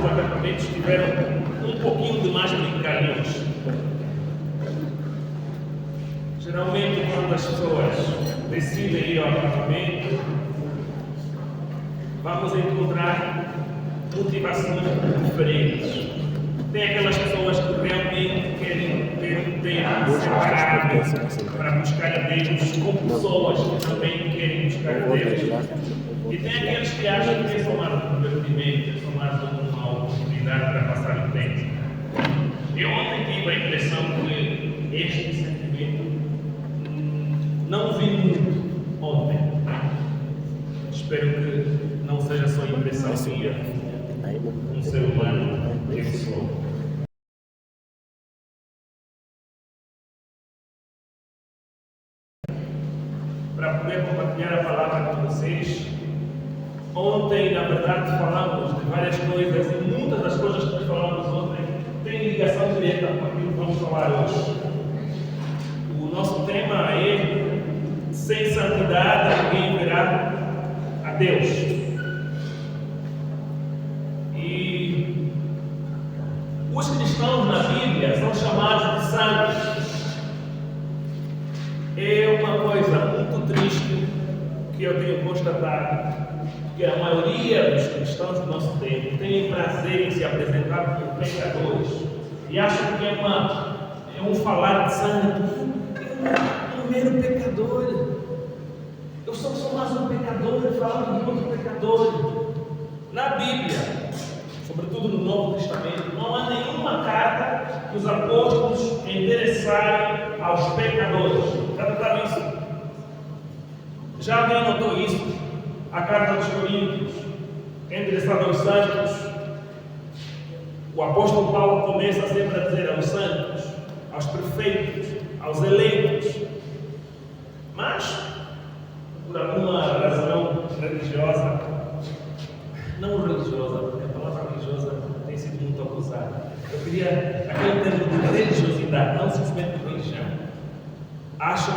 outros acampamentos tiveram um pouquinho de mais brincalhões. Geralmente, quando as pessoas decidem ir ao acampamento, vamos encontrar motivações diferentes. Tem aquelas pessoas que realmente querem ter um tempo separado para buscar a Deus, com pessoas que também querem buscar a Deus. E tem aqueles que acham que é só mais um divertimento, é só mais uma oportunidade para passar o tempo. Eu ontem tive a impressão que este sentimento não vi muito ontem. Espero que não seja só impressão minha, um ser humano que eu sou. Para poder compartilhar a palavra com vocês, ontem, na verdade, falamos de várias coisas e muitas das coisas que nós falamos ontem têm ligação direta com aquilo que vamos falar hoje. O nosso tema é: sem santidade ninguém verá a Deus. E os cristãos na Bíblia são chamados de santos. É uma coisa muito triste que eu tenho constatado, que a maioria dos cristãos do nosso tempo tem prazer em se apresentar como pecadores e acham que é um falar de santo. Um mero pecador. Eu sou só mais um pecador falando de outro pecador. Na Bíblia, sobretudo no Novo Testamento, não há nenhuma carta que os apóstolos endereçarem aos pecadores. Já notaram isso? Já alguém notou isso? A carta dos Coríntios, endereçada aos santos. O apóstolo Paulo começa sempre a dizer aos santos, aos perfeitos, aos eleitos. Mas, por alguma razão religiosa, não religiosa, porque a palavra religiosa tem sido muito abusada. Eu queria aquele termo de religiosidade, não simplesmente de religião. Acham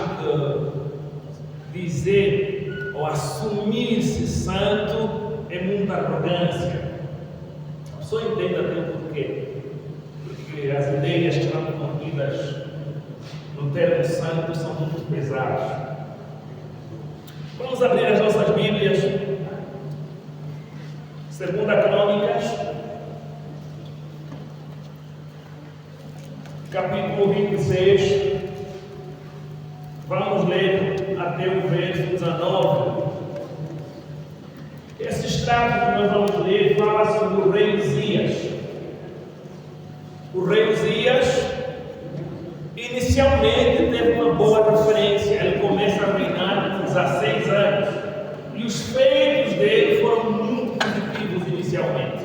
que dizer ou assumir-se santo é muita arrogância. A pessoa entende até o porquê. Porque as ideias que estão contidas no termo santo são muito pesadas. Vamos abrir as nossas Bíblias. 2 Crônicas, capítulo 26. Vamos ler até o verso 19. Esse extrato que nós vamos ler fala sobre o rei Uzias. O rei Uzias inicialmente teve uma boa referência. Ele começa a reinar com 16 anos. E os feitos dele foram muito positivos inicialmente.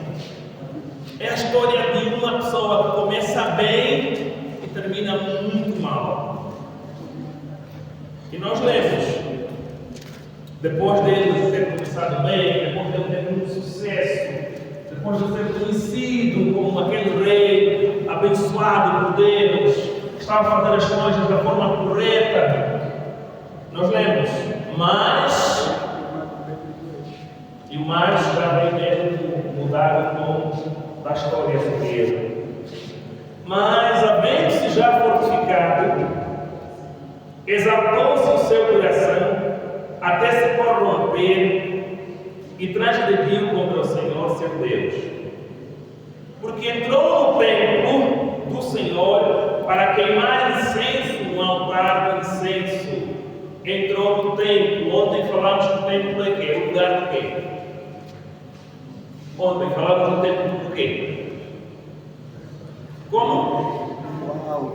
É a história de uma pessoa que começa bem e termina muito mal. E nós lemos, depois dele ter começado bem, depois dele ter muito sucesso, depois de ser conhecido como aquele rei abençoado por Deus, que estava a fazer as coisas da forma correta, nós lemos, mas, e o mais já vem mesmo mudar o tom da história sobre ele. Mas, havendo-se já fortificado, exaltou-se o seu coração até se corromper e transgrediu contra o Senhor seu Deus. Porque entrou no templo do Senhor para queimar incenso no altar de incenso. Entrou no templo. Ontem falamos que o templo é quê? O lugar do quê? Ontem falamos do templo do quê? Como?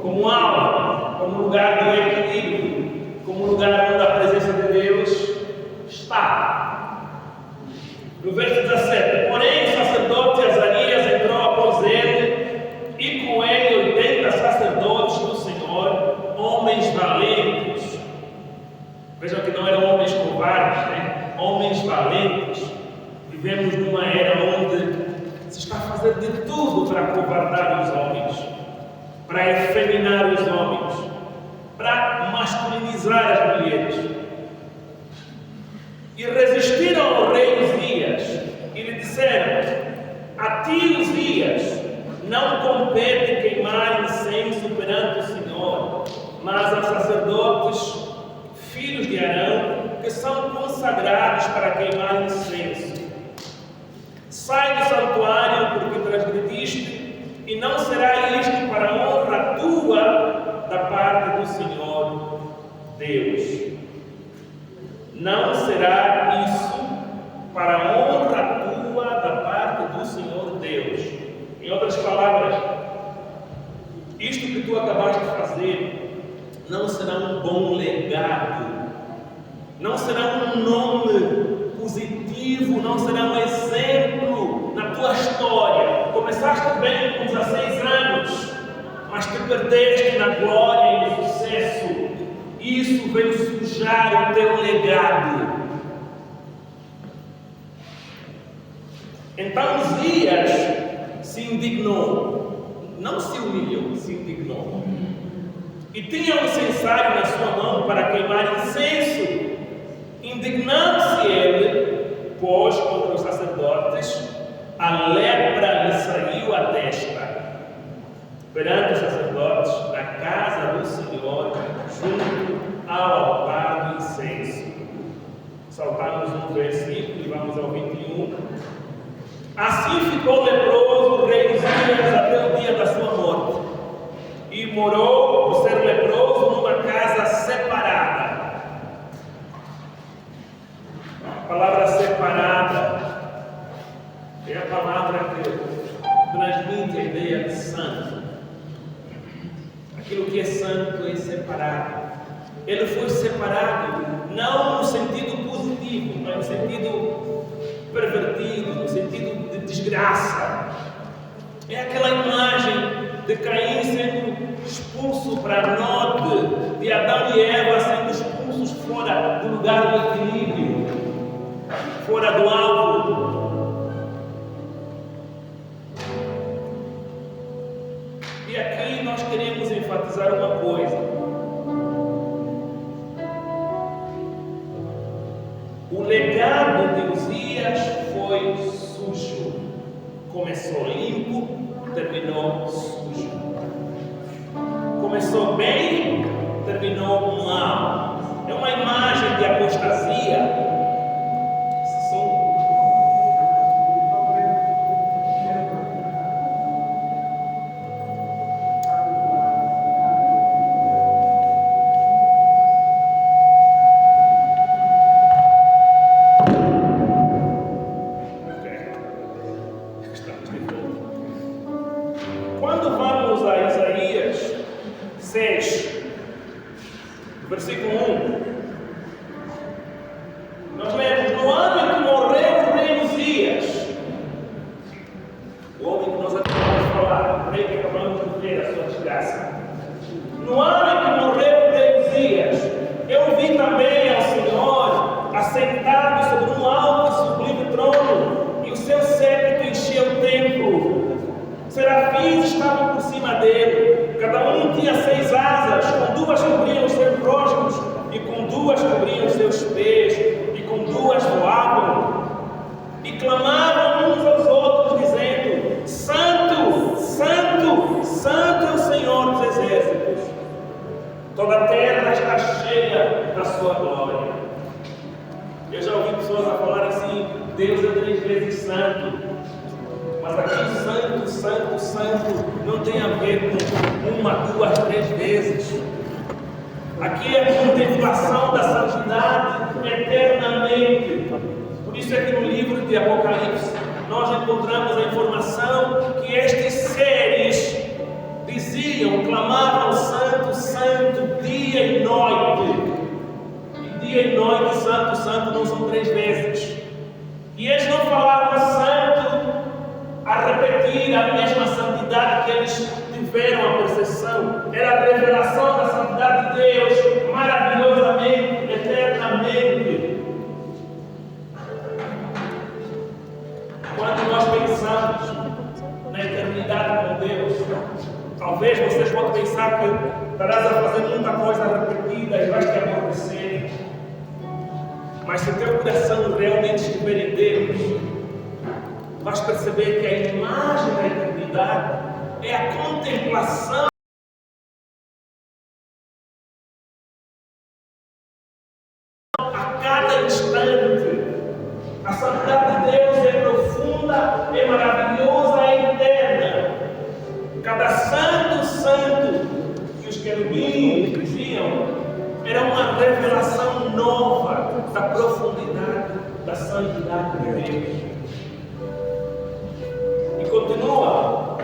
Como alma, como lugar do equilíbrio, como lugar onde a presença de Deus está. No verso 17: porém, o sacerdote Azarias entrou após ele, e com ele 80 sacerdotes do Senhor, homens valentes. Vejam que não eram homens covardes, né? Homens valentes. Vivemos numa era onde se está fazendo de tudo para acovardar os homens, para efeminar os homens, para masculinizar as mulheres. E resistiram ao rei Uzias e lhe disseram: não compete queimar incenso perante o Senhor, mas aos sacerdotes, filhos de Arão, que são consagrados para queimar incenso. Sai do santuário porque transgrediste, e não será isto para a honra tua da parte do Senhor Deus. Não será isso para a honra tua da parte do Senhor Deus. Em outras palavras, isto que tu acabaste de fazer não será um bom legado, não será um nome positivo, não será um exemplo na tua história. Começaste bem com 16 anos, mas te perdeste na glória e no sucesso. Isso veio sujar o teu legado. Então Uzias se indignou, não se humilhou, se indignou. E tinha um incensário na sua mão para queimar incenso. Indignando-se ele, pôs contra os sacerdotes, a lepra lhe saiu à testa. Perante os sacerdotes, na casa do Senhor, junto ao altar do incenso. Saltamos um versículo e vamos ao 21. Assim ficou leproso o rei Uzias até o dia da sua morte, e morou, por ser leproso, numa casa separada. A palavra separada é a palavra que transmite a ideia de santo. Aquilo que é santo é separado. Ele foi separado, não no sentido positivo, mas no sentido pervertido, no sentido de desgraça. É aquela imagem de Caim sendo expulso para a norte, de Adão e Eva sendo expulsos fora do lugar do equilíbrio, fora do alvo. E aqui nós queremos enfatizar uma coisa. O legado de Uzias foi sujo. Começou limpo, terminou sujo. Começou bem, terminou mal. É uma imagem de apostasia. Quando vamos a Isaías 6, versículo 1, nós lemos: no ano em que morreu o rei Uzias, o homem que nós acabamos de falar, o rei que acabamos de ver a sua desgraça. No ano em que morreu o rei Uzias, eu vi também ao Senhor assentado sobre um alto e sublime trono, e o seu séquito encheu o templo. Serafins estavam por cima dele, cada um tinha 6 asas, com 2 cobriam os seus rostos, e com 2 cobriam os seus pés, e com 2 voavam, e clamavam uns aos outros, dizendo: Santo, Santo, Santo é o Senhor dos exércitos, toda a terra está cheia da sua glória. Eu já ouvi pessoas a falar assim: Deus é 3 vezes santo. Mas aqui santo, santo, santo não tem a ver com 1, 2, 3 vezes. Aqui é a contemplação da santidade eternamente. Por isso é que no livro de Apocalipse nós encontramos a informação que estes seres diziam, clamavam: Santo, Santo, dia e noite. E dia e noite, Santo, Santo não são 3 vezes. E eles não falavam santo a repetir a mesma santidade que eles tiveram a percepção. Era a revelação da santidade de Deus, maravilhosamente, eternamente. Quando nós pensamos na eternidade com Deus, talvez vocês possam pensar que estarás a fazer muita coisa repetida e vais te aborrecer. Mas se o teu coração realmente estiver em Deus, vais perceber que a imagem da eternidade é a contemplação a cada instante. A santidade de Deus é profunda, é maravilhosa, é eterna. Cada santo que os querubins viam era uma revelação nova da profundidade da santidade de Deus. E continua.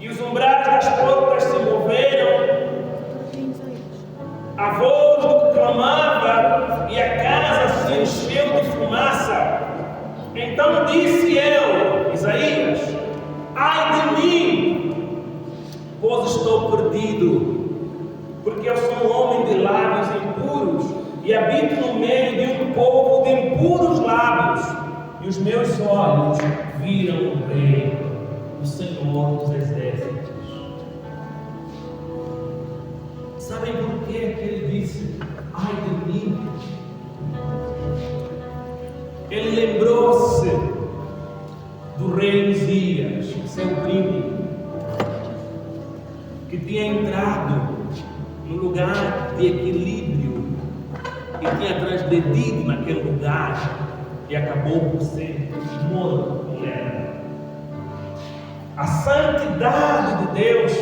E os umbrais das portas se moveram, a voz do que clamava, e a casa se encheu de fumaça. Então disse eu, Isaías: ai de mim, pois estou perdido, porque eu sou um homem de lábios impuros, e habito no meio de um povo de impuros lábios, e os meus olhos viram o Rei, o Senhor dos exércitos. Sabem por que ele disse, ai de mim? Ele lembrou-se do rei Uzias, seu primo, que tinha entrado no lugar de equilíbrio e tinha transgredido naquele lugar e acabou por ser morto com ela. A santidade de Deus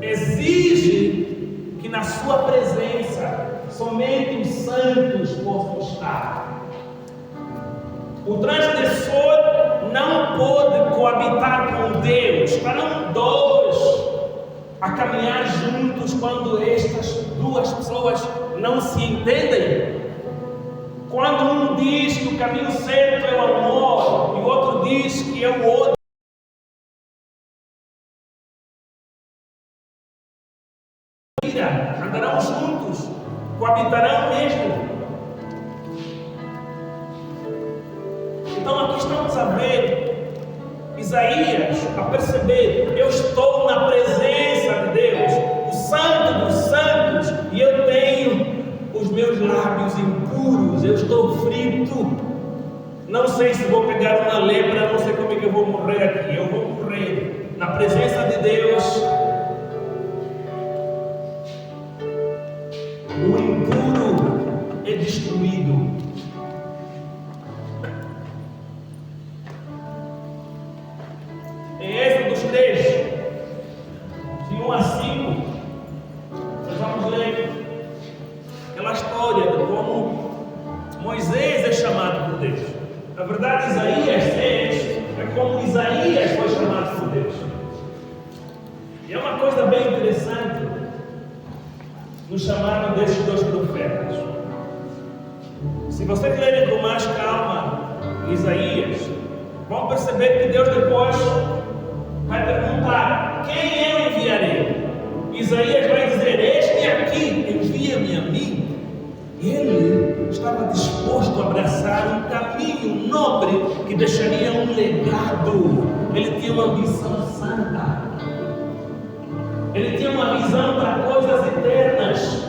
exige que na sua presença somente os santos possam estar. O transgressor não pode coabitar com Deus. Estarão dois a caminhar juntos quando estas duas pessoas não se entendem. Quando um diz que o caminho certo é o amor e o outro diz que é o outro. Andarão juntos, coabitarão mesmo. Então aqui estamos a ver Isaías a perceber: eu estou na presença de Deus, o Santo dos Santos, e eu tenho os meus lábios impuros, eu estou frito. Não sei se vou pegar uma lepra, não sei como é que eu vou morrer aqui. Eu vou morrer na presença de Deus. O impuro é destruído. Em Êxodo 3, de 1 a 5, nós vamos ler aquela história de como Moisés é chamado por Deus. Na verdade, Isaías 6 é como Isaías foi chamado por Deus. E é uma coisa bem interessante no chamado desses dois profetas. Se vocês lerem com mais calma Isaías, vão perceber que Deus depois vai perguntar: quem eu enviarei? Isaías vai dizer: este aqui, envia-me a mim. Ele estava disposto a abraçar um caminho nobre que deixaria um legado. Ele tinha uma missão santa. Ele tinha uma visão para coisas eternas.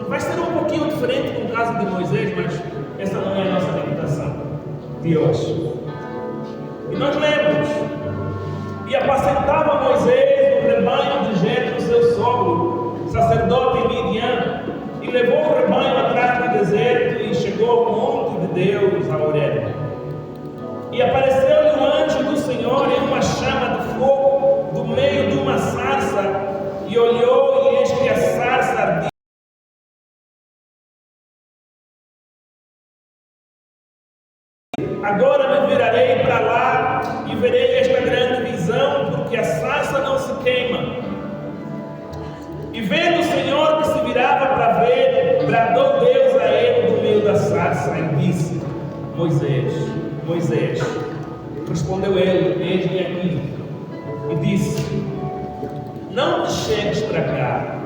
Vai ser um pouquinho diferente com o caso de Moisés, mas essa não é a nossa meditação de hoje. E nós lemos: e apacentava Moisés o rebanho de Jetro, seu sogro, sacerdote em Midian, e levou o rebanho atrás do deserto e chegou ao monte de Deus, a Horebe. E apareceu-lhe o anjo do Senhor em uma chama de fogo do meio de uma sarça, e olhou, e eis que a sarça ardia. Agora me virarei para lá e verei esta grande visão, porque a sarça não se queima. E vendo o Senhor que se virava para ver, bradou Deus a ele do meio da sarça e disse: Moisés, Moisés. Respondeu ele: eis-me aqui. E disse: não te chegues para cá,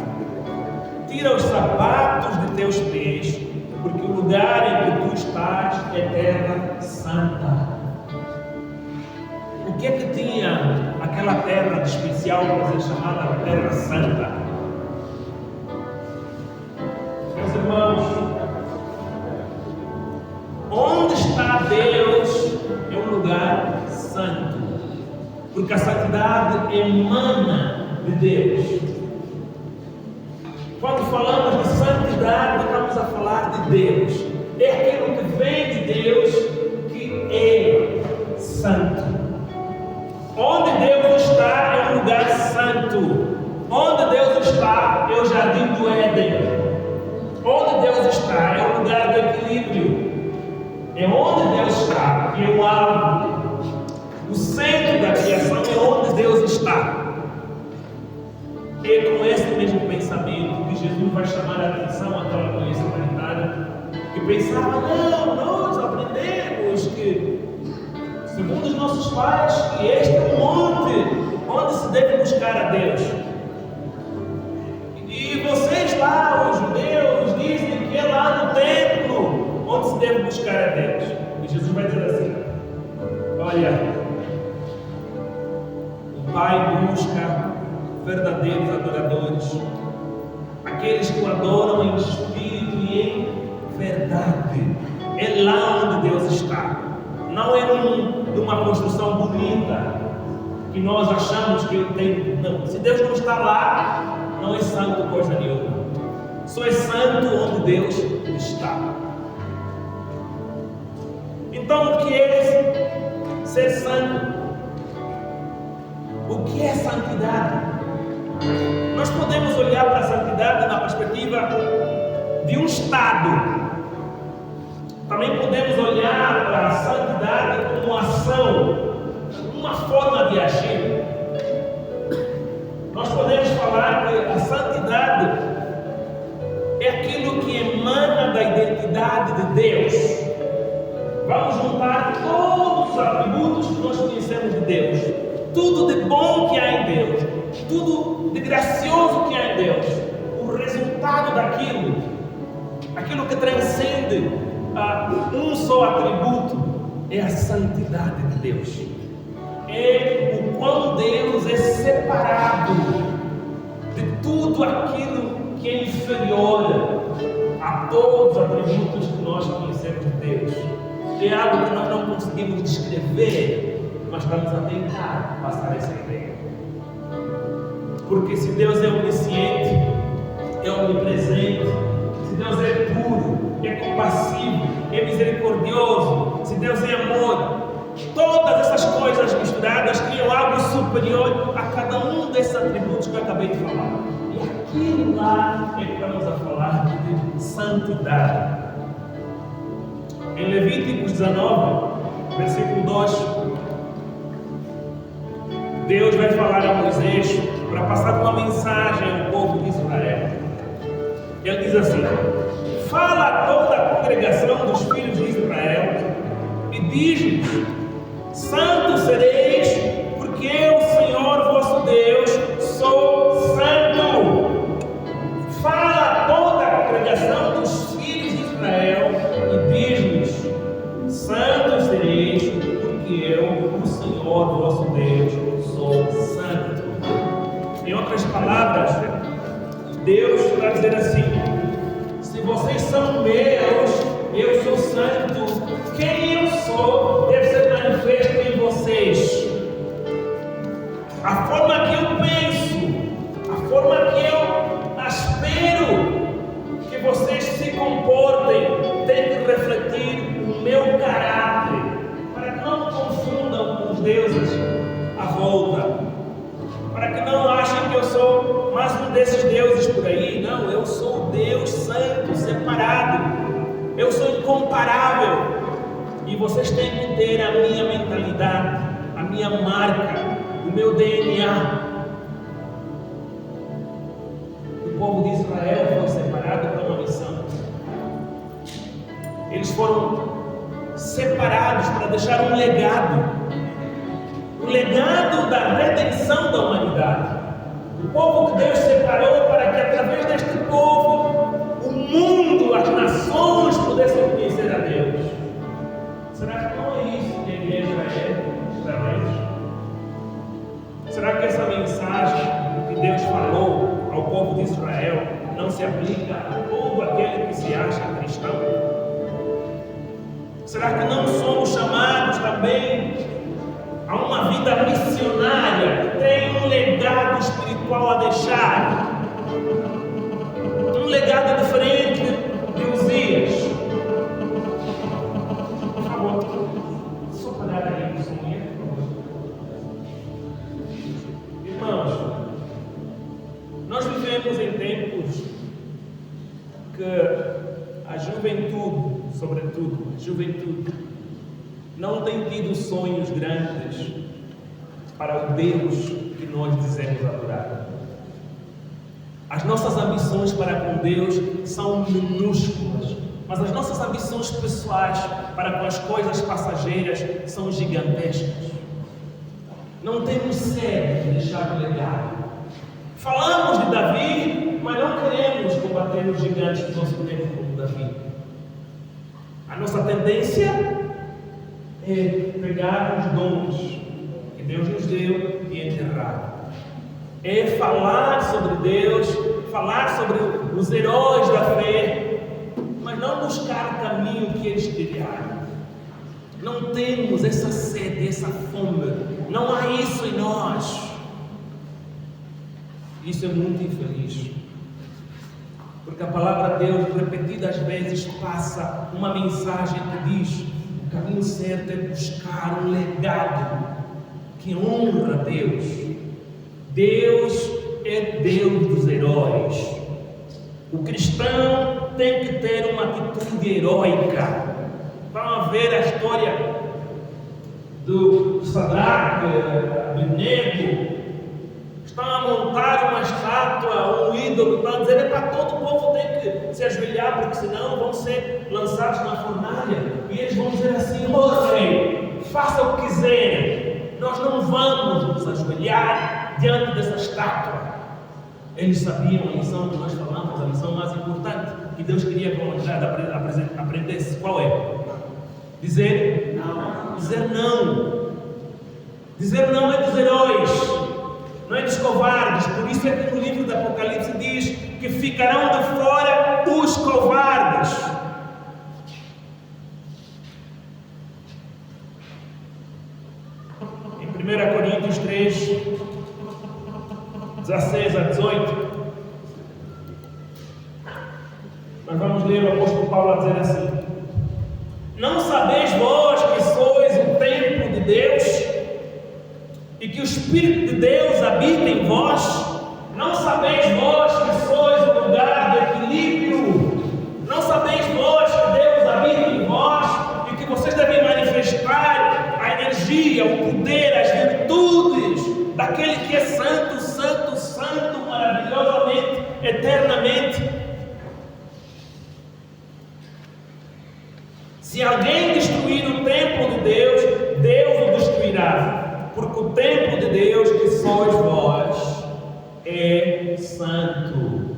tira os sapatos de teus pés, porque o lugar em que tu estás é terra santa. O que é que tinha aquela terra de especial para ser chamada terra santa? Meus irmãos, onde está Deus é um lugar santo. porque a santidade emana de Deus. Quando falamos de santidade, estamos a falar de Deus. É aquilo que vem de Deus que é santo. Onde Deus está é um lugar santo. Onde Deus está é o jardim do Éden. Onde Deus está é o lugar do equilíbrio. É onde Deus está que é o alvo. O centro da criação é onde Deus está. É com esse mesmo pensamento que Jesus vai chamar a atenção àquela mulher samaritana que pensava: não, nós aprendemos que, segundo os nossos pais, que este é o monte onde se deve buscar a Deus. E vocês lá, os judeus, dizem que é lá no templo onde se deve buscar a Deus. E Jesus vai dizer assim: olha, o Pai busca verdadeiros adoradores, aqueles que o adoram em espírito e em verdade. É lá onde Deus está. Não é numa construção bonita que nós achamos que tem. Não, se Deus não está lá, não é santo coisa nenhuma. Só é santo onde Deus está. Então, o que é ser santo? O que é santidade? Nós podemos olhar para a santidade na perspectiva de um estado. Também podemos olhar para a santidade como uma ação, uma forma de agir. Nós podemos falar que a santidade é aquilo que emana da identidade de Deus. Vamos juntar todos os atributos que nós conhecemos de Deus. Tudo de bom que há em Deus, tudo de gracioso que há em Deus, o resultado daquilo, aquilo que transcende um só atributo, é a santidade de Deus. É o quão Deus é separado de tudo aquilo que é inferior a todos os atributos que nós conhecemos de Deus. É algo que nós não conseguimos descrever, mas estamos a tentar passar essa ideia. Porque se Deus é onisciente, é onipresente, se Deus é puro, é compassivo, é misericordioso, se Deus é amor, todas essas coisas misturadas criam algo superior a cada um desses atributos que eu acabei de falar. E aquilo lá é que estamos a falar de santidade. Em Levíticos 19, versículo 2, Deus vai falar a Moisés para passar uma mensagem ao povo de Israel. Ele diz assim: fala a toda a congregação dos filhos de Israel e diz-lhes: santo sereis, porque eu, o Senhor vosso Deus, sou santo. Fala a toda a congregação dos filhos de Israel e diz-lhes: santo sereis, porque eu, o Senhor vosso Deus, sou santo. Em outras palavras, Deus vai dizer assim: se vocês são meus, eu sou santo. Quem eu sou deve ser manifesto em vocês. A forma que eu penso, a forma que eu espero que vocês se comportem, tem que refletir o meu caráter, para que não confundam com os deuses à volta, para que não achem que eu sou mais um desses deuses por aí. Não, eu sou Deus santo, separado, eu sou incomparável, e vocês têm que ter a minha mentalidade, a minha marca, o meu DNA. O povo de Israel foi separado para uma missão. Eles foram separados para deixar um legado, o legado da redenção da humanidade. O povo que Deus separou para que através deste povo o mundo, as nações pudessem conhecer a Deus. Será que não é isso que a igreja é? Será que essa mensagem que Deus falou ao povo de Israel não se aplica a todo aquele que se acha cristão? Será que não somos chamados também a uma vida missionária? juventude, não tem tido sonhos grandes para o Deus que nós dizemos adorar. As nossas ambições para com Deus são minúsculas, mas as nossas ambições pessoais para com as coisas passageiras são gigantescas. Não temos sede de deixar um legado. Falamos de Davi, mas não queremos combater os gigantes do nosso tempo como Davi. A nossa tendência é pegar os dons que Deus nos deu e enterrar. É falar sobre Deus, falar sobre os heróis da fé, mas não buscar o caminho que eles trilharam. Não temos essa sede, essa fome, não há isso em nós. Isso é muito infeliz, porque a palavra de Deus repetidas vezes passa uma mensagem que diz: o caminho certo é buscar um legado que honra a Deus. Deus é Deus dos heróis. O cristão tem que ter uma atitude heróica. Vamos ver a história do Sadraque, Abednego. Estão a montar uma estátua, um ídolo, estão a dizer: para todo o povo tem que se ajoelhar, porque senão vão ser lançados na fornalha. E eles vão dizer assim: ó rei, faça o que quiserem, nós não vamos nos ajoelhar diante dessa estátua. Eles sabiam a lição que nós falamos, a lição mais importante que Deus queria que a humanidade aprendesse. Qual é? Dizer não. Dizer não. Dizer não é dos heróis, não é dos covardes. Por isso é que no livro do Apocalipse diz que ficarão de fora os covardes. Em 1 Coríntios 3, 16 a 18, nós vamos ler o apóstolo Paulo a dizer assim: não sabeis vós que sois o templo de Deus e que o Espírito de Deus habita em vós? Não sabeis vós que sois o lugar de equilíbrio? Não sabeis vós que Deus habita em vós e que vocês devem manifestar a energia, o poder, as virtudes daquele que é santo, santo, santo, maravilhosamente, eternamente? Se alguém destruir o templo de Deus, Deus o destruirá, porque o templo de Deus, que sois vós, é santo.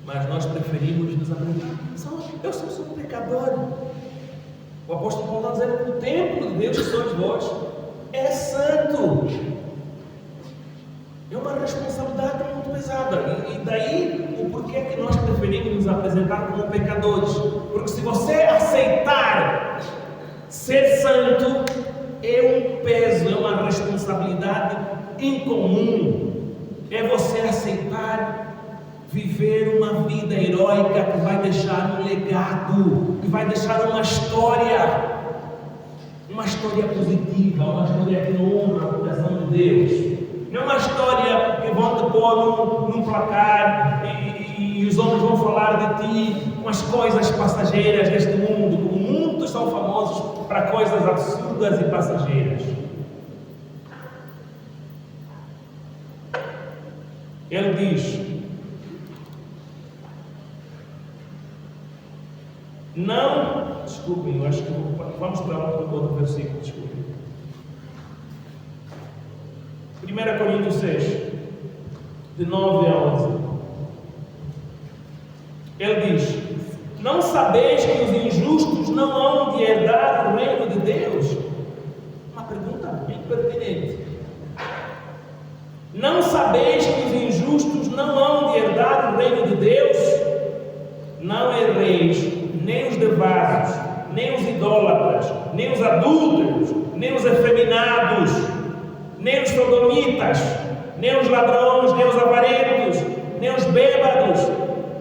Mas nós preferimos nos aprender: eu sou um pecador. O apóstolo Paulo está dizendo que o templo de Deus, que sois vós, é santo. É uma responsabilidade muito pesada. E daí o porquê que nós preferimos nos apresentar como pecadores. Porque se você aceitar ser santo, é um peso, é uma responsabilidade incomum. É você aceitar viver uma vida heróica que vai deixar um legado, que vai deixar uma história positiva, uma história que honra a proteção de Deus. Não é uma história que vão te pôr num placar e os homens vão falar de ti com as coisas passageiras deste mundo, como muitos são famosos para coisas absurdas e passageiras. Ele diz: não, desculpem, eu acho que vamos para outro versículo, desculpem. 1 Coríntios 6, de 9 a 11. Ele diz: não sabeis que os injustos não hão de herdar o reino de Deus? Uma pergunta bem pertinente. Não sabeis que os injustos não hão de herdar o reino de Deus? Não erreis, nem os devasos, nem os idólatras, nem os adúlteros, nem os efeminados, nem os sodomitas, nem os ladrões, nem os avarentos, nem os bêbados,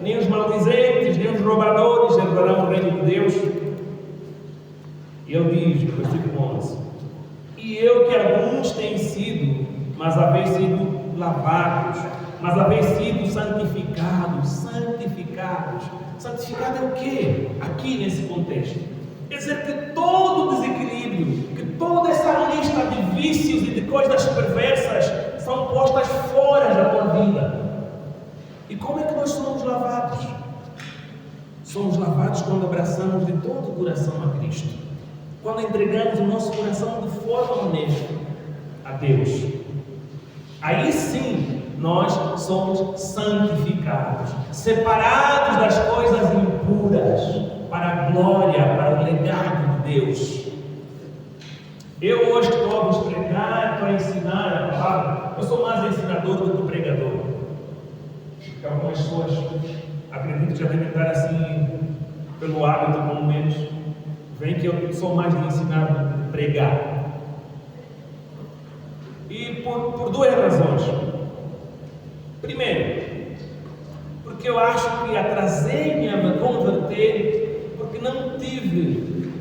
nem os maldizentes, nem os roubadores herdarão o reino de Deus. E ele diz, no versículo 11: e eu que alguns têm sido, mas haveis sido lavados, mas haveis sido santificados, Santificado é o quê? Aqui nesse contexto. Quer dizer que todo desequilíbrio, que toda essa lista de vícios e de coisas perversas são postas fora da tua vida. E como é que nós somos lavados? Somos lavados quando abraçamos de todo o coração a Cristo. Quando entregamos o nosso coração de forma honesta a Deus. Aí sim, nós somos santificados, separados das coisas impuras, para a glória, para o legado de Deus. Eu hoje estou a vos pregar, estou a ensinar a palavra. Eu sou mais ensinador do que pregador. Porque algumas pessoas, acredito que já devem estar assim, pelo hábito, pelo menos, veem que eu sou mais de ensinar do que de pregar. E por duas razões. Primeiro, porque eu acho que atrasei-me a me converter, porque não tive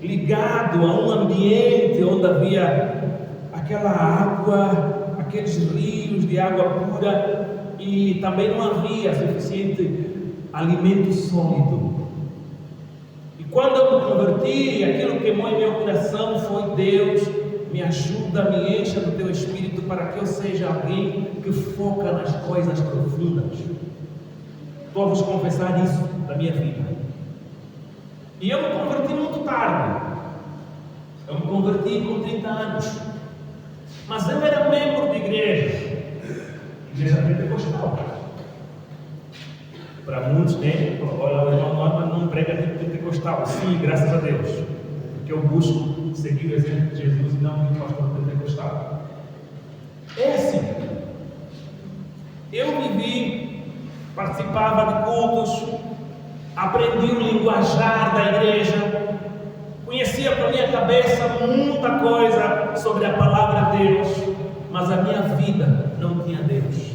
ligado a um ambiente onde havia aquela água, aqueles rios de água pura, e também não havia suficiente alimento sólido. E quando eu me converti, aquilo que queimou em meu coração foi: Deus, me ajuda, me encha do teu Espírito para que eu seja alguém que foca nas coisas profundas. Estou a vos confessar isso da minha vida. E eu me converti muito tarde. Eu me converti com 30 anos. Mas eu era membro de igreja pentecostal. Para muitos, né? Olha, o irmão Norma não prega de pentecostal. Sim, graças a Deus. Porque eu busco seguir o exemplo de Jesus e não de pastor pentecostal. É assim. Eu vivi, participava de cultos, aprendi o linguajar da igreja, conhecia para minha cabeça muita coisa sobre a palavra de Deus, mas a minha vida não tinha Deus.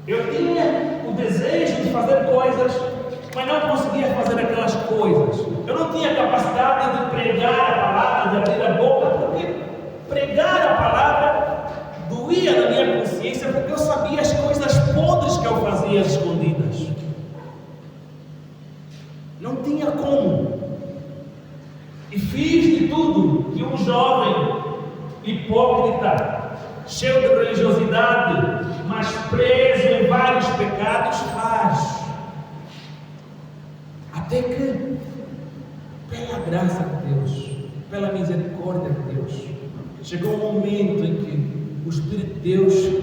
Eu tinha o desejo de fazer coisas, mas não conseguia fazer aquelas coisas. Eu não tinha capacidade de pregar a palavra, de abrir a boca, porque pregar a palavra doía na minha consciência, porque eu sabia as coisas podres que eu fazia escondidas. Não tinha como. E fiz de tudo que um jovem hipócrita, cheio de religiosidade, mas preso em vários pecados, faz. Até que, pela graça de Deus, pela misericórdia de Deus, chegou um momento em que o Espírito de Deus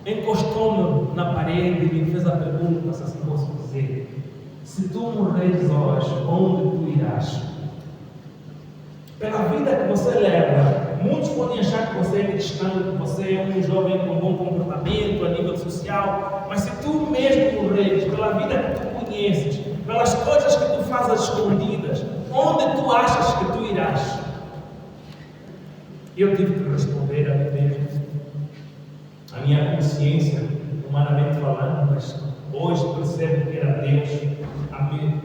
encostou-me na parede e me fez a pergunta, se assim posso dizer: se tu morreres hoje, onde tu irás? Pela vida que você leva, muitos podem achar que você é cristão, que você é um jovem com bom comportamento a nível social, mas se tu mesmo morreres, pela vida que tu conheces, pelas coisas que tu fazes escondidas, onde tu achas que tu irás? Eu tive que responder a mim mesmo, a minha consciência, humanamente falando, mas hoje percebo que era Deus a mim,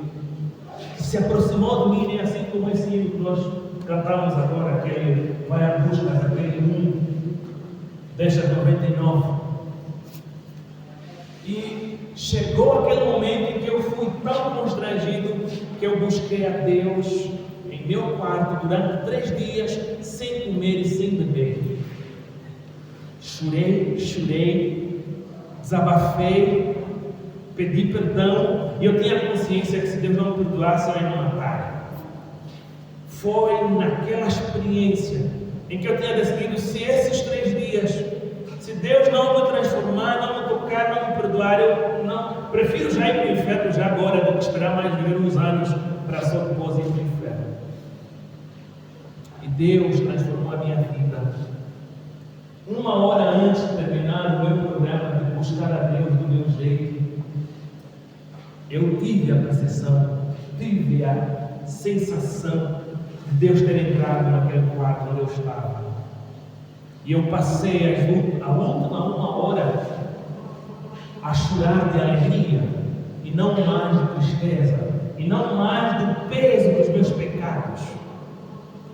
que se aproximou de mim, assim como esse hino que nós cantamos agora, aquele vai à busca daquele mundo, deixa 99. E chegou aquele momento em que eu fui tão constrangido que eu busquei a Deus em meu quarto durante 3 dias, sem comer e sem beber. Chorei, desabafei, pedi perdão, e eu tinha consciência que se Deus não me perdoasse, eu ia me matar. Foi naquela experiência em que eu tinha decidido: se esses 3 dias, se Deus não me transformar, não me tocar, não me perdoar, eu não, prefiro já ir para o inferno já agora, do que esperar mais viver uns anos para só depois ir para o inferno. E Deus transformou a minha vida. 1 hora antes de terminar o meu programa de buscar a Deus do meu jeito, eu tive a percepção, tive a sensação de Deus ter entrado naquele quarto onde eu estava. E eu passei a última 1 hora a chorar de alegria, e não mais de tristeza, e não mais do peso dos meus pecados.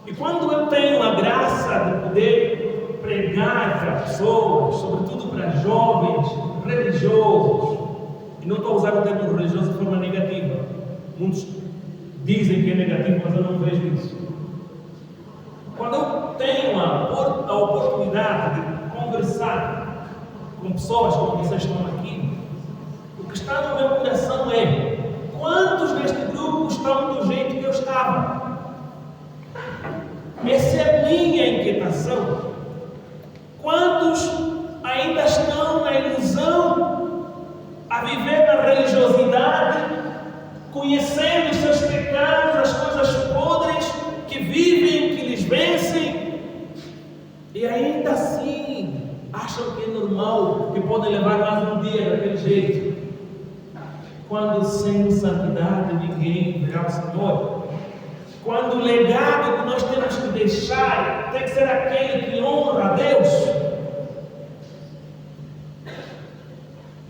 E quando eu tenho a graça de poder pregar para pessoas, sobretudo para jovens religiosos, E não estou a usar o termo religioso de forma negativa. Muitos dizem que é negativo, mas eu não vejo isso. Quando eu tenho a oportunidade de conversar com pessoas como vocês estão aqui, o que está no meu coração é: quantos neste grupo estão do jeito que eu estava? Essa é a minha inquietação. Quantos ainda estão na ilusão, a viver na religiosidade, conhecendo os seus pecados, as coisas podres que vivem, que lhes vencem, e ainda assim acham que é normal, que podem levar mais um dia daquele jeito, quando sem santidade ninguém verá o Senhor. Quando o legado que nós temos que deixar tem que ser aquele que honra a Deus.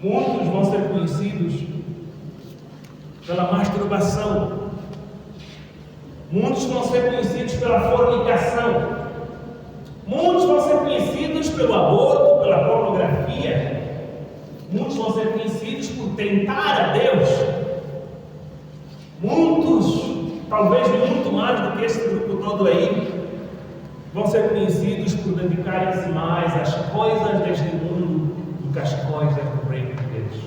Muitos vão ser conhecidos pela masturbação. Muitos vão ser conhecidos pela fornicação. Muitos vão ser conhecidos pelo aborto, pela pornografia. Muitos vão ser conhecidos por tentar a Deus. Muitos, talvez muito mais do que esse grupo todo aí, vão ser conhecidos por dedicarem-se mais às coisas deste mundo do que às coisas do reino de Deus.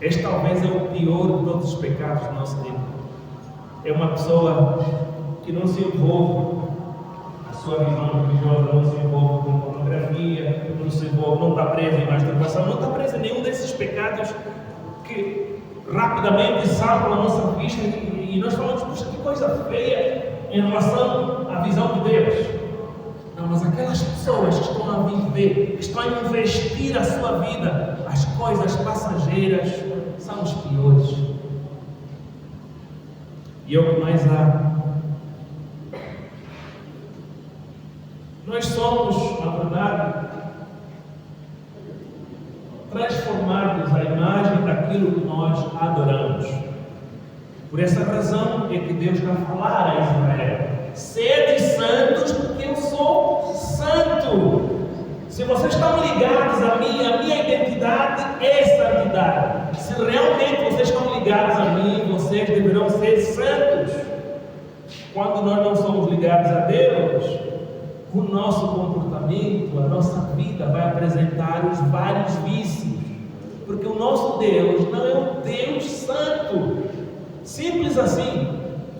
Este talvez é o pior de todos os pecados do nosso tempo. É uma pessoa que não se envolve, a sua visão religiosa não se envolve com pornografia, não se envolve, não está presa em masturbação, não está presa em nenhum desses pecados que rapidamente saltam na nossa vista e nós falamos: puxa, que coisa feia em relação à visão de Deus. Não, mas aquelas pessoas que estão a viver, que estão a investir a sua vida, as coisas passageiras, são os piores. E é o que mais há. Nós somos, na verdade, transformados à imagem daquilo que nós adoramos. Por essa razão é que Deus vai falar a Israel: sede santos, porque eu sou santo. Se vocês estão ligados a mim, a minha identidade é santidade. Se realmente vocês estão ligados a mim, vocês deverão ser santos. Quando nós não somos ligados a Deus, o nosso comportamento, a nossa vida vai apresentar os vários vícios, porque o nosso Deus não é um Deus santo. Simples assim.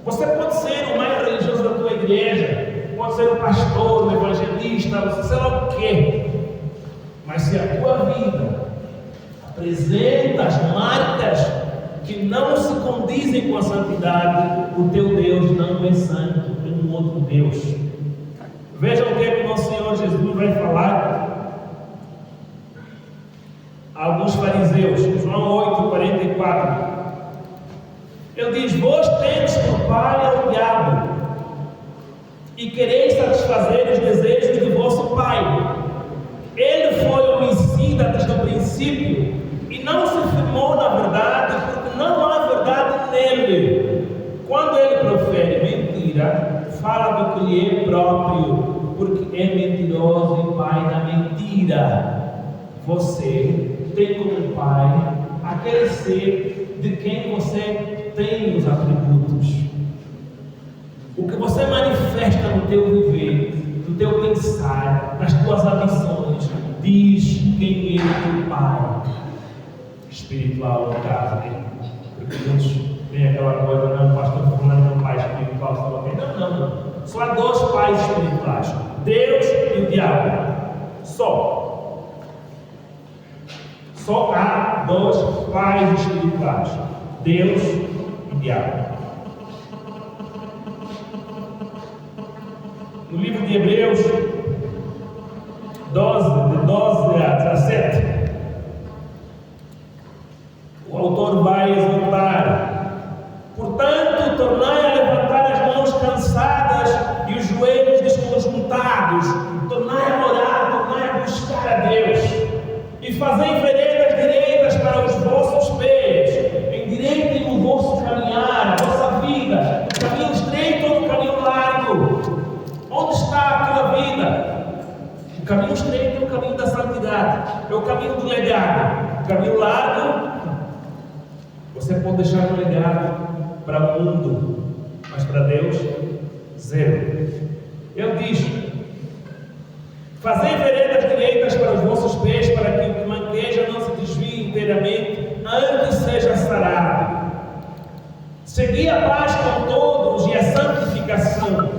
Você pode ser o mais religioso da tua igreja, pode ser o pastor, o evangelista, sei lá o quê, mas se a tua vida apresenta as marcas que não se condizem com a santidade, o teu Deus não é santo, é um outro Deus. Vejam o que é que o nosso Senhor Jesus vai falar a alguns fariseus, João 8:44. Ele diz: vós tendes por pai ao diabo, e quereis satisfazer os desejos do vosso pai. Ele foi homicida desde o princípio, e não se firmou na verdade, porque não há verdade nele. Quando ele profere mentira, fala do que lhe é próprio, porque é mentiroso e pai da mentira. Você tem como pai aquele ser de quem você tem os atributos. O que você manifesta no teu viver, no teu pensar, nas tuas ambições, diz quem é o teu pai espiritual, no caso, né? Porque muitos têm aquela coisa: não, pastor Fernando é um pai espiritual, só okay. Não. Só há dois pais espirituais: Deus e o diabo. Só há dois pais espirituais: Deus e o diabo. No livro de Hebreus 12, de 12 a 17, o autor vai exortar: portanto, tornai a levantar as mãos cansadas e os joelhos desconjuntados, tornai a orar, tornai a buscar a Deus, e fazei veredas direitas para os vossos pés, endireitem o vosso caminhar, a vossa vida, o caminho estreito ou o caminho largo. Onde está a tua vida? O caminho estreito é o caminho da santidade, é o caminho do legado. O caminho largo Você pode deixar um legado para o mundo, mas para Deus, zero. Ele diz: fazei veredas direitas para os vossos pés, para que o que manqueja não se desvie inteiramente, antes seja sarado. Segui a paz com todos e a santificação,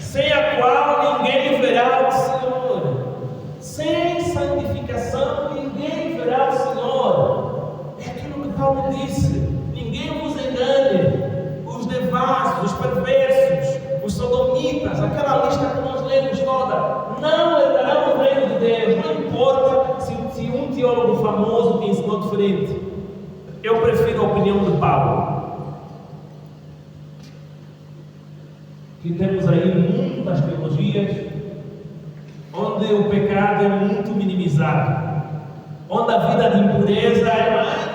sem a qual ninguém verá o Senhor. Sem santificação ninguém verá o Senhor. É aquilo que Paulo disse: ninguém vos engane. Os devasos, os perversos, os sodomitas, aquela lista que nós lemos toda, não herdarão o reino de Deus. Não importa se um teólogo famoso te ensinou diferente. Eu prefiro a opinião de Paulo. Que temos aí muitas teologias onde o pecado é muito minimizado, onde a vida de impureza é mais.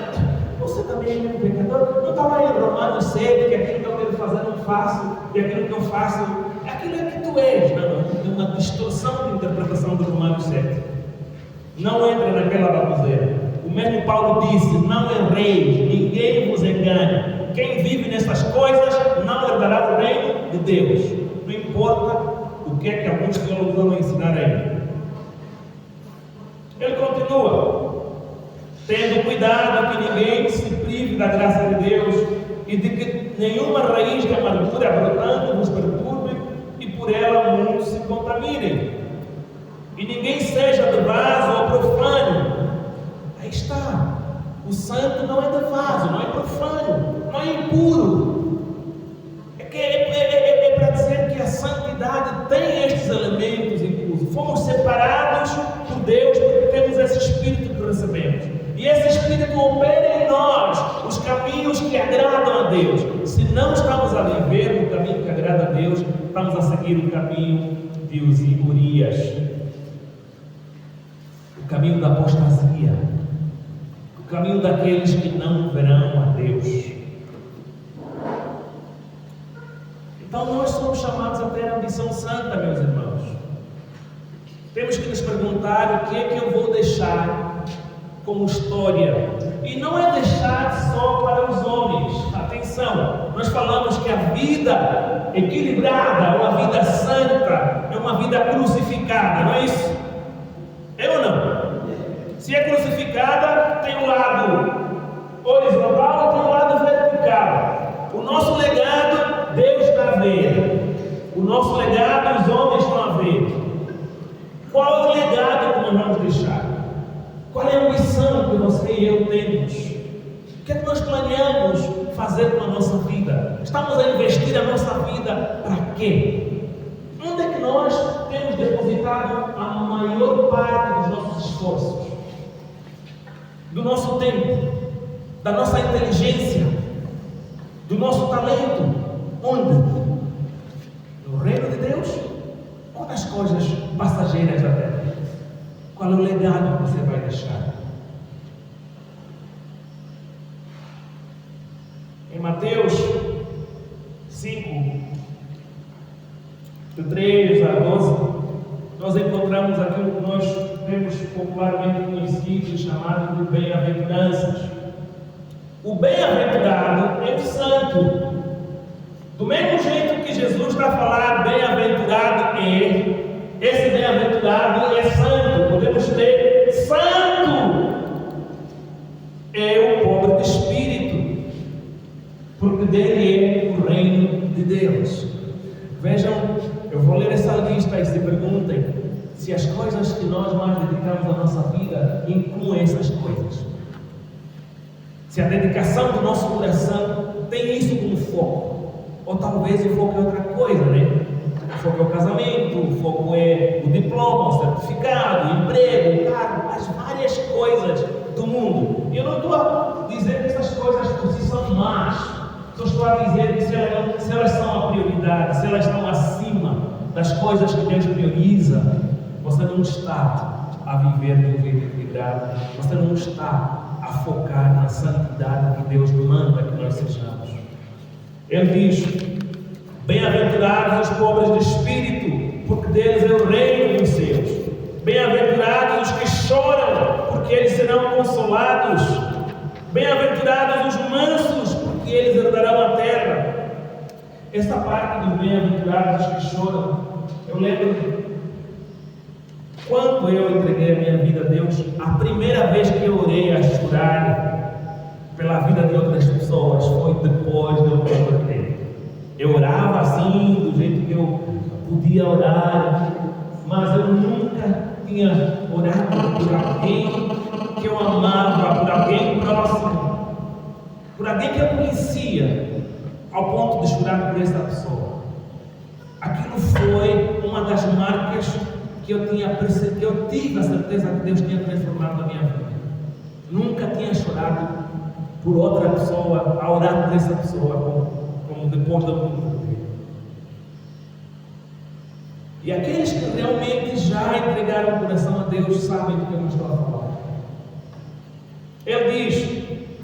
Você também é um pecador. Não está lá em Romanos 7 que aquilo que eu quero fazer não faço, e aquilo que eu faço, aquilo é que tu és. Não, é uma distorção de interpretação de Romanos 7. Não entra naquela baboseira. O mesmo Paulo disse: não erreis, ninguém vos engane. Quem vive nessas coisas não herdará o reino de Deus. Não importa o que é que alguns teólogos vão ensinar aí. Ele continua: tendo cuidado que ninguém se prive da graça de Deus, e de que nenhuma raiz de amargura brotando vos perturbe, e por ela muitos se contaminem. E ninguém seja de vaso ou profano. Aí está. O santo não é de vaso, não é profano, não é impuro. É para dizer que a santidade tem estes elementos inclusos. Fomos separados por Deus porque temos esse Espírito que recebemos. E esse Espírito opera em nós os caminhos que agradam a Deus. Se não estamos a viver no caminho que agrada a Deus, estamos a seguir o caminho de Urias, o caminho da apostasia, o caminho daqueles que não verão a Deus. Então nós somos chamados a ter ambição santa, meus irmãos. Temos que nos perguntar: o que é que eu vou deixar como história? E não é deixar só para os homens. Atenção, nós falamos que a vida equilibrada, ou a vida santa, é uma vida crucificada, não é isso? É ou não? Se é crucificada, tem um lado horizontal e tem um lado vertical. O nosso legado, Deus está a ver. O nosso legado, os homens estão a ver. Qual é o legado que nós vamos deixar? Qual é a missão que você e eu temos? O que é que nós planeamos fazer com a nossa vida? Estamos a investir a nossa vida para quê? Onde é que nós temos depositado a maior parte dos nossos esforços? Do nosso tempo, da nossa inteligência, do nosso talento? Onde? No reino de Deus ou nas coisas passageiras da terra? Qual é o legado que você vai deixar? Em Mateus 5, de 3 a 12, nós encontramos aquilo que nós temos popularmente conhecido e chamado de bem-aventuranças. O bem-aventurado é o santo. Do mesmo jeito que Jesus está a falar bem-aventurado é, esse bem-aventurado é santo. Podemos ler: santo é o pobre de espírito, porque dele é o reino de Deus. Vejam, eu vou ler essa lista e se perguntem se as coisas que nós mais dedicamos à nossa vida incluem essas coisas. Se a dedicação do nosso coração tem isso como foco. Ou talvez o foco é outra coisa, né? O foco é o casamento, o foco é o diploma, o certificado, o emprego, o cargo, as várias coisas do mundo. E eu não estou a dizer que essas coisas por si são más. Só estou a dizer que se elas são a prioridade, se elas estão acima das coisas que Deus prioriza, você não está a viver de um jeito equilibrado, você não está a focar na santidade que Deus manda que nós sejamos. Ele diz: bem-aventurados os pobres de espírito, porque deles é o reino dos céus. Bem-aventurados os que choram, porque eles serão consolados. Bem-aventurados os mansos, porque eles herdarão a terra. Essa parte dos bem-aventurados que choram, eu lembro quando eu entreguei a minha vida a Deus, a primeira vez que eu orei a chorar pela vida de outras pessoas foi depois de eu me converter. Eu orava assim, do jeito que eu podia orar, mas eu nunca tinha orado por alguém que eu amava, por alguém próximo, por alguém que eu conhecia, ao ponto de chorar por essa pessoa. Aquilo foi uma das marcas que eu tive a certeza que Deus tinha transformado a minha vida. Nunca tinha chorado por outra pessoa, a orar por essa pessoa, como depois da minha vida. E aqueles que realmente já entregaram o coração a Deus sabem do que eu estou a falar. Ele diz: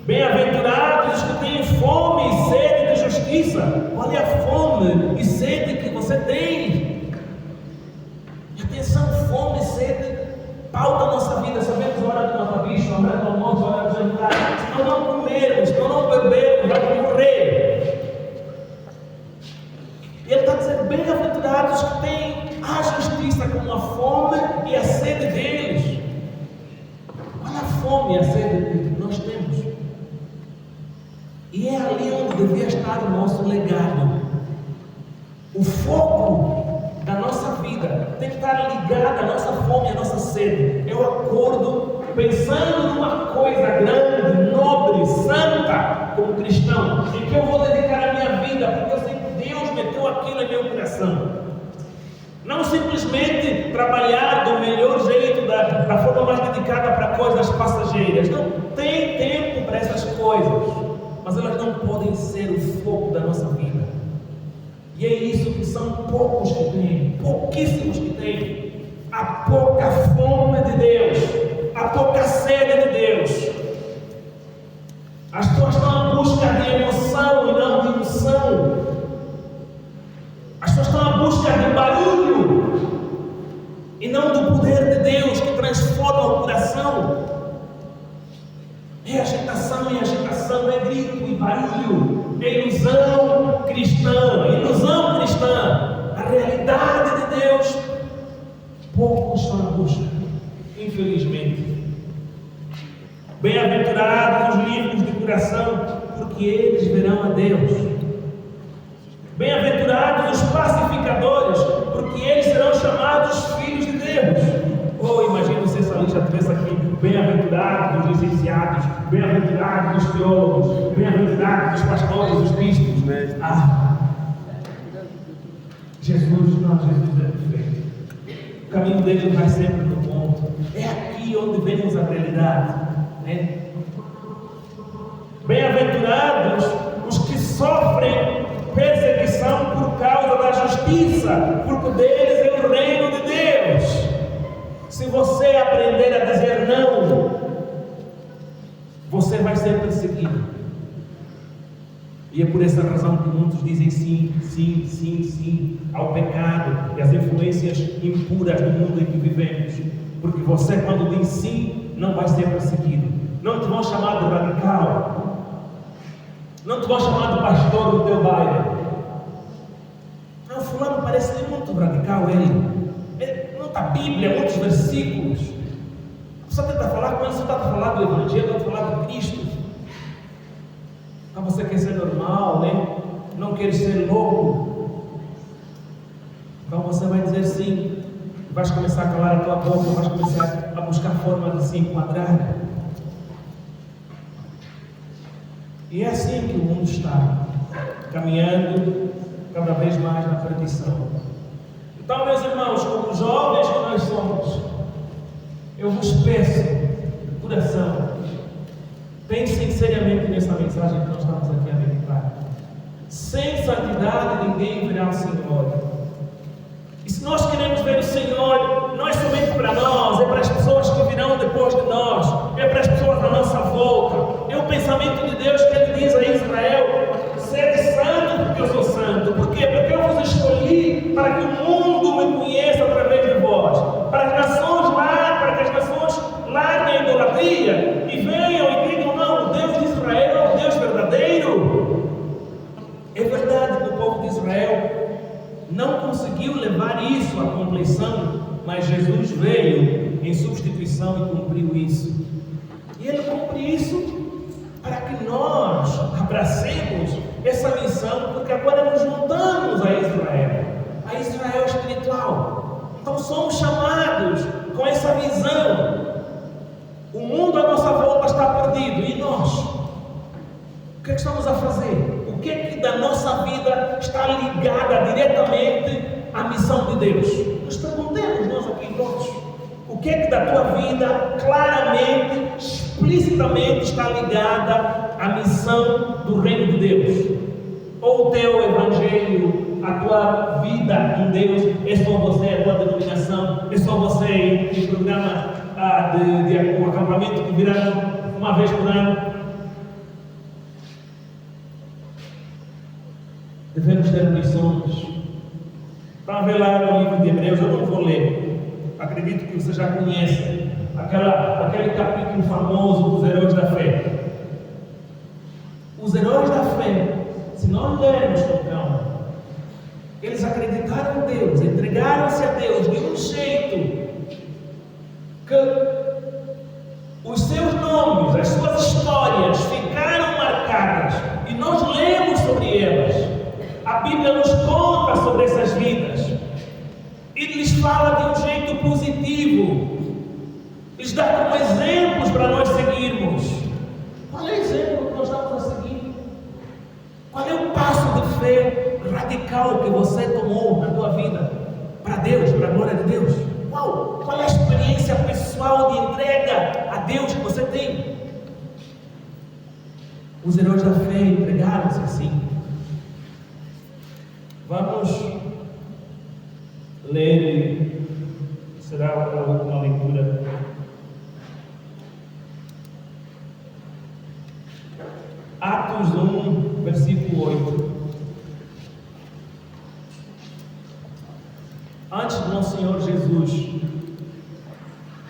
bem-aventurados os que têm fome e sede de justiça. Olha a fome e sede que você tem. E atenção, fome e sede pauta a nossa vida. Sabemos a hora do nosso bicho, a hora do almoço, a hora do jantar. Se nós não comermos, se nós não bebermos, vamos morrer. E ele está dizendo: bem-aventurados que têm a justiça como a fome e a sede deles. Olha a fome e a sede que nós temos. E é ali onde devia estar o nosso legado. O foco da nossa vida tem que estar ligado à nossa fome e à nossa sede. Eu acordo pensando numa coisa grande, nobre, santa, como cristão, em que eu vou dedicar a minha vida, porque eu sei que Deus meteu aquilo em meu coração. Não simplesmente trabalhar do melhor jeito, da forma mais dedicada para coisas passageiras. Não, tem tempo para essas coisas, mas elas não podem ser o foco da nossa vida. E é isso que são poucos que têm, pouquíssimos que têm. A pouca fome de Deus, a pouca sede de Deus. As pessoas estão à busca de emoção e não de unção. As pessoas estão à busca de barulho e não do poder de Deus que transforma o coração. É agitação, é grito e barulho, é ilusão cristã, a realidade de Deus. Poucos estão à busca, infelizmente. Bem-aventurados os limpos de coração, porque eles verão a Deus. Bem-aventurados os pacificadores, porque eles serão chamados filhos de Deus. Oh, imagina se essa lista tivesse aqui: bem-aventurados os licenciados, bem-aventurados os teólogos, bem-aventurados os pastores, os bispos. Jesus é perfeito. O caminho dele vai sempre no ponto. É aqui onde vemos a realidade, né? Bem-aventurados os que sofrem perseguição por causa da justiça, porque deles é o reino de Deus. Se você aprender a dizer não, você vai ser perseguido. E é por essa razão que muitos dizem sim ao pecado e às influências impuras do mundo em que vivemos. Porque você, quando diz sim, não vai ser perseguido. Não te vão chamar de radical. Não te vão chamar de pastor do teu bairro. Não, fulano parece muito radical ele. Não está a Bíblia, muitos versículos. Você tenta falar com ele, você está a falar do Evangelho, está a falar de Cristo. Mas você quer ser normal, né? Não quer ser louco. Então você vai dizer sim. Vais começar a calar a tua boca, vais começar a buscar forma de se enquadrar. E é assim que o mundo está, caminhando cada vez mais na perdição. Então, meus irmãos, como jovens que nós somos, eu vos peço, de coração, pensem seriamente nessa mensagem que nós estamos aqui a meditar. Sem santidade ninguém verá o Senhor. E se nós queremos ver o Senhor, não é somente para nós, é para as pessoas que virão depois de nós, é para as pessoas à nossa volta. É o pensamento de Deus que Ele diz a Israel: sede santo porque eu sou santo. Por quê? Porque eu vos escolhi para que o mundo me conheça através de vós, para que as nações larguem a idolatria e venham e digam: não, o Deus de conseguiu levar isso à compleição, mas Jesus veio em substituição e cumpriu isso. E Ele cumpre isso para que nós abracemos essa missão, porque agora nos juntamos a Israel espiritual. Então somos chamados com essa visão. O mundo à nossa volta está perdido, e nós? O que é que estamos a fazer? O que é que da nossa vida está ligada diretamente à missão de Deus? Nos perguntemos nós aqui todos. O que é que da tua vida claramente, explicitamente está ligada à missão do reino de Deus? Ou o teu evangelho, a tua vida em Deus é só você, a tua denominação, é só você em programa de um acampamento que virá uma vez por ano? Devemos ter missões. Para ver lá no livro de Hebreus, eu não vou ler, acredito que você já conhece aquele capítulo famoso dos heróis da fé. Os heróis da fé, se nós lermos com calma, eles acreditaram em Deus, entregaram-se a Deus de um jeito que os seus nomes, as suas histórias ficaram marcadas, e nós lemos sobre elas. A Bíblia nos conta sobre essas vidas e lhes fala de um jeito positivo, lhes dá como exemplos para nós seguirmos. Qual é o exemplo que nós estamos a seguir? Qual é o passo de fé radical que você tomou na tua vida para Deus, para a glória de Deus? Qual é a experiência pessoal de entrega a Deus que você tem? Os heróis da fé entregaram-se assim. Vamos ler, será a última leitura. Atos 1, versículo 8. Antes do nosso Senhor Jesus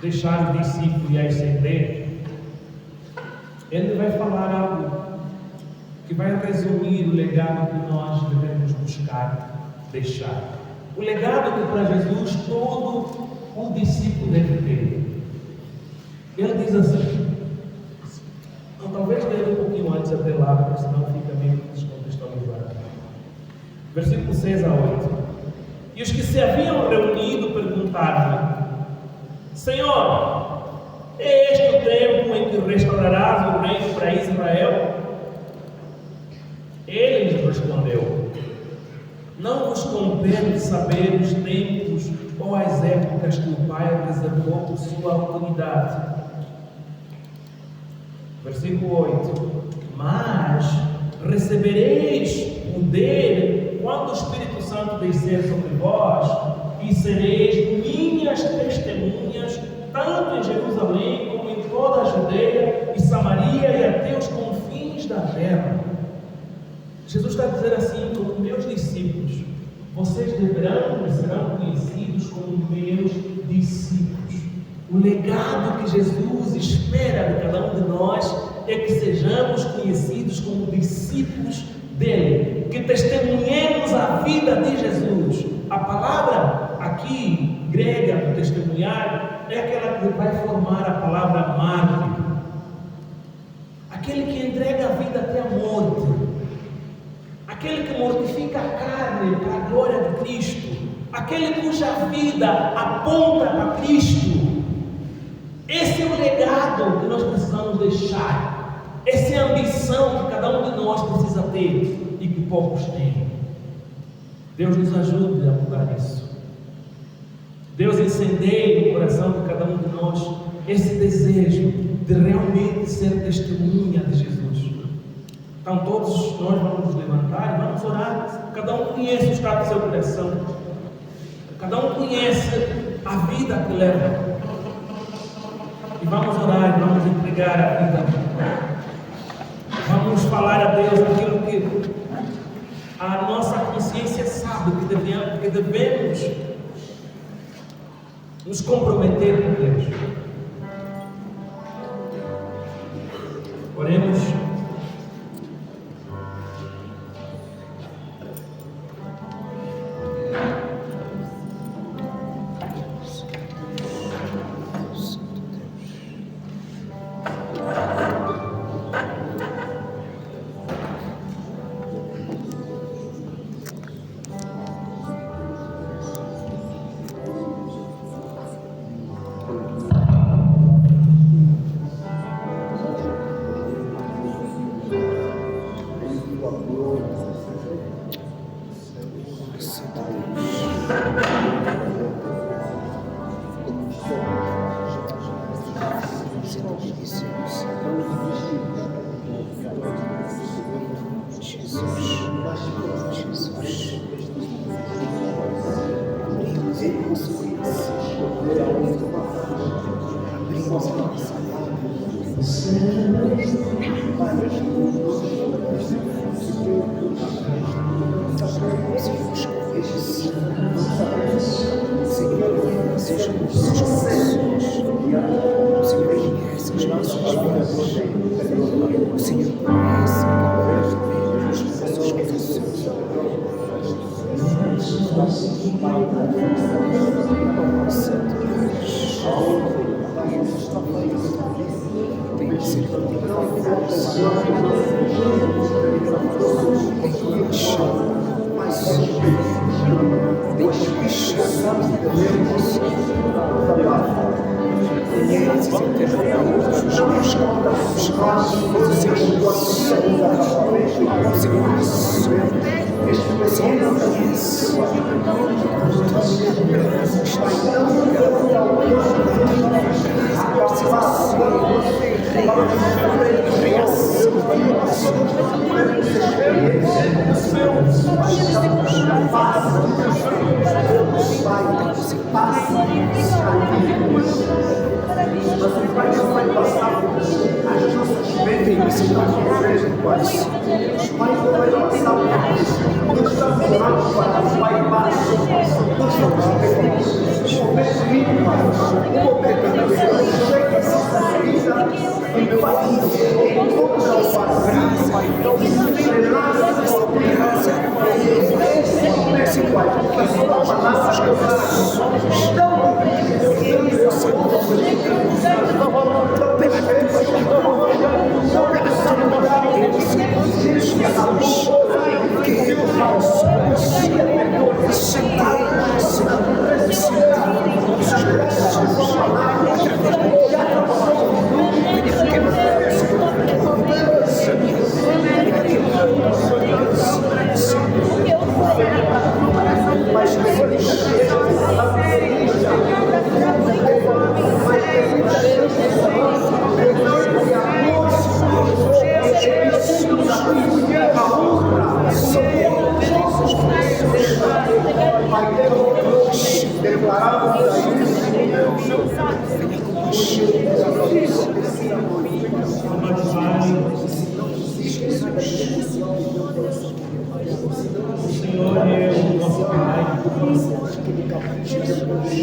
deixar o discípulo e ascender, Ele vai falar algo que vai resumir o legado que nós devemos buscar, deixar. O legado que para Jesus todo o discípulo deve ter. Ele diz assim, talvez ler um pouquinho antes até lá, porque senão fica meio descontextualizado. Versículo 6 a 8. E os que se haviam reunido perguntaram-lhe: Senhor, é este o tempo em que restaurarás o reino para Israel? Ele lhes respondeu: Não vos compete saber os tempos ou as épocas que o Pai reservou por sua autoridade. Versículo 8: Mas recebereis poder quando o Espírito Santo descer sobre vós, e sereis minhas testemunhas, tanto em Jerusalém como em toda a Judeia e Samaria e até os confins da terra. Jesus está dizendo assim: como meus discípulos, vocês serão conhecidos como meus discípulos. O legado que Jesus espera de cada um de nós é que sejamos conhecidos como discípulos dele, que testemunhemos a vida de Jesus. A palavra aqui, grega, do testemunhar, é aquela que vai formar a palavra mártir, aquele que entrega a vida até a morte, aquele que mortifica a carne para a glória de Cristo, aquele cuja vida aponta para Cristo. Esse é o legado que nós precisamos deixar. Essa é a ambição que cada um de nós precisa ter e que poucos têm. Deus nos ajude a mudar isso. Deus incendeie no coração de cada um de nós esse desejo de realmente ser testemunha de Jesus. Então todos nós vamos nos levantar e vamos orar. Cada um conhece o estado do seu coração. Cada um conhece a vida que leva. E vamos orar e vamos entregar a vida. Vamos falar a Deus aquilo que a nossa consciência sabe que devemos nos comprometer com Deus. Oremos.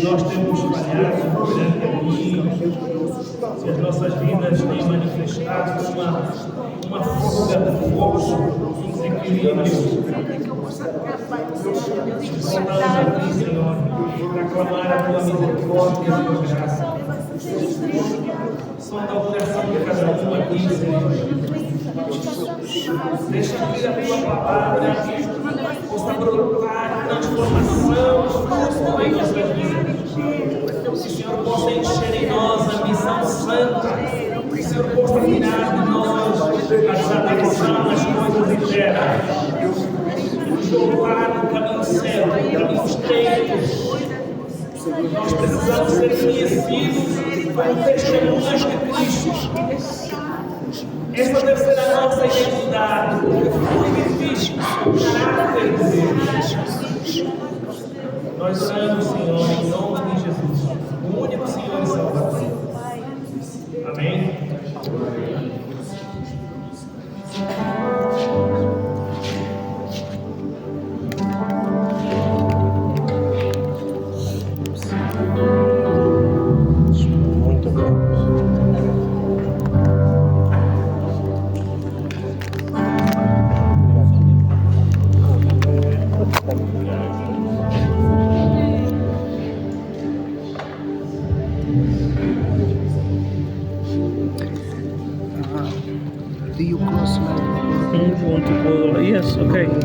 Nós temos falhado perante a Ti, e as nossas vidas têm manifestado uma fuga de força, um desequilíbrio. Voltamos a Ti, Senhor, para clamar a Tua misericórdia e a Tua graça. Sonda o coração de cada um aqui, Senhor. Deixa vir a Tua palavra, possa brotar transformação, fruto em nossas vidas. Que o Senhor possa encher em nós a missão santa, que o Senhor possa tirar de nós a desatenção nas coisas eternas, nos voltar no caminho certo, no caminho estreito. Nós precisamos ser conhecidos como testemunhas de Cristo. Esta deve ser a nossa identidade, o caráter de Deus. Nós oramos, Senhor, em nome de Jesus, o único Senhor e Salvador. Amém? Do you close now? Want to go? Yes, okay.